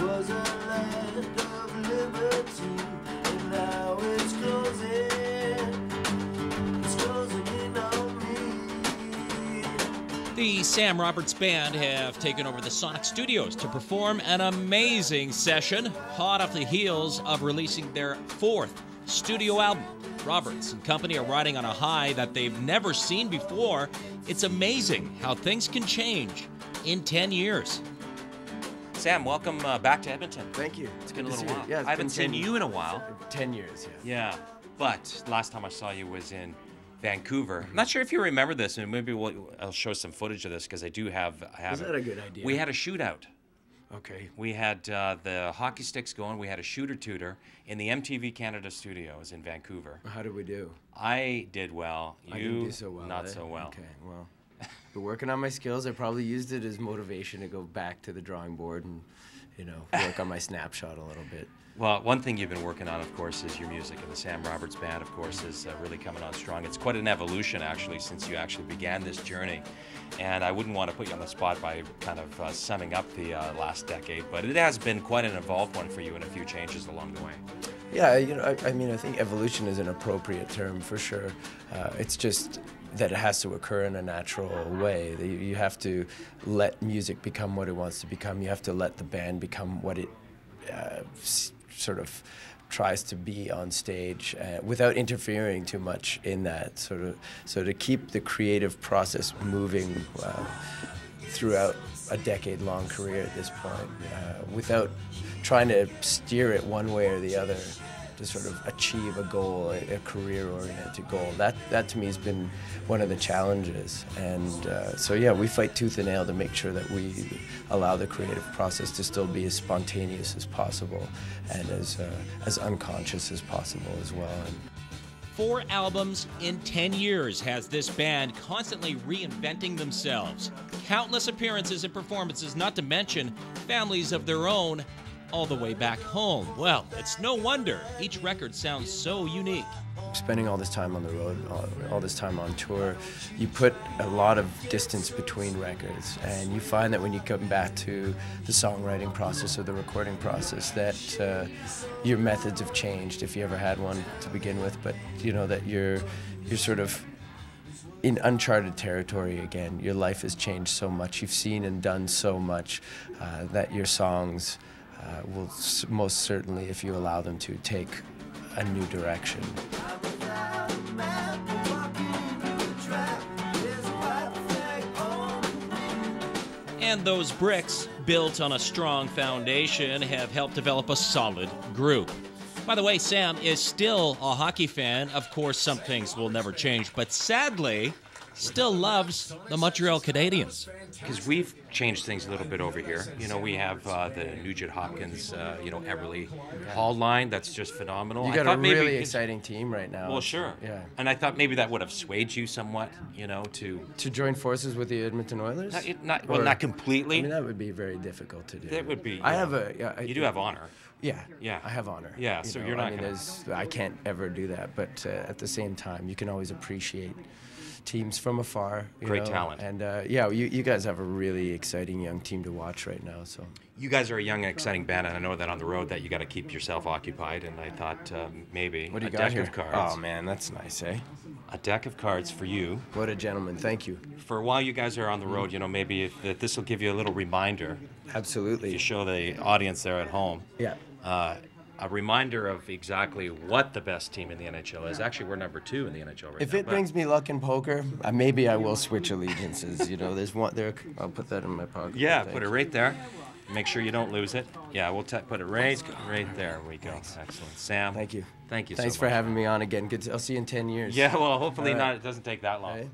was a land of liberty, and now it's closing in on me. The Sam Roberts Band have taken over the Sonic Studios to perform an amazing session, hot off the heels of releasing their 4th studio album. Roberts and company are riding on a high that they've never seen before. It's amazing how things can change in 10 years. Sam, welcome back to Edmonton. Thank you. It's been a little while. Yeah, I haven't seen you in a while. 10 years, yeah. Yeah, but last time I saw you was in Vancouver. I'm not sure if you remember this, and maybe I'll show some footage of this because I have Is that a good idea? We had a shootout. Okay. We had the hockey sticks going. We had a shooter-tooter in the MTV Canada studios in Vancouver. How did we do? I did well. I didn't do so well. Not so well. Okay, well, been working on my skills. I probably used it as motivation to go back to the drawing board and, work on my snapshot a little bit. Well, one thing you've been working on, of course, is your music, and the Sam Roberts Band, of course, is really coming on strong. It's quite an evolution, actually, since you actually began this journey. And I wouldn't want to put you on the spot by kind of summing up the last decade, but it has been quite an involved one for you and a few changes along the way. Yeah, I think evolution is an appropriate term for sure. It's just that it has to occur in a natural way. You have to let music become what it wants to become. You have to let the band become what it sort of tries to be on stage without interfering too much in that so to keep the creative process moving throughout a decade-long career at this point without trying to steer it one way or the other to sort of achieve a goal, a career-oriented goal. That to me has been one of the challenges. And so yeah, we fight tooth and nail to make sure that we allow the creative process to still be as spontaneous as possible and as unconscious as possible as well. And 4 albums in 10 years has this band constantly reinventing themselves. Countless appearances and performances, not to mention families of their own all the way back home. Well, it's no wonder each record sounds so unique. Spending all this time on the road, all this time on tour, you put a lot of distance between records, and you find that when you come back to the songwriting process or the recording process that your methods have changed, if you ever had one to begin with, but that you're sort of in uncharted territory again. Your life has changed so much, you've seen and done so much that your songs will most certainly, if you allow them to, take a new direction. And those bricks, built on a strong foundation, have helped develop a solid group. By the way, Sam is still a hockey fan. Of course, some things will never change, but sadly, still loves the Montreal Canadiens. Because we've changed things a little bit over here. We have the Nugent Hopkins, Everly Hall line. That's just phenomenal. You got a really exciting team right now. Well, sure. Yeah. And I thought maybe that would have swayed you somewhat, to join forces with the Edmonton Oilers. Not completely. I mean, that would be very difficult to do. That would be. You do have honor. Yeah. I have honor. Yeah. So you're not. I can't ever do that, but at the same time, you can always appreciate teams from afar. Great talent. And you guys have a really exciting young team to watch right now. So you guys are a young and exciting band, and I know that on the road that you got to keep yourself occupied. And I thought maybe what do you a got deck here? of cards. Oh man, that's nice, eh? A deck of cards for you. What a gentleman! Thank you. For while you guys are on the road, maybe if this will give you a little reminder. Absolutely. You show the audience there at home. Yeah. A reminder of exactly what the best team in the NHL is. Actually, we're number 2 in the NHL right now. If it brings me luck in poker, maybe I will switch allegiances. There's one there. I'll put that in my pocket. Yeah, put it right there. Make sure you don't lose it. Yeah, we'll put it right there. We go. Thanks. Excellent. Sam. Thank you. Thank you Thanks so for much. having me on again. I'll see you in 10 years. Yeah, well, hopefully not. It doesn't take that long. Right.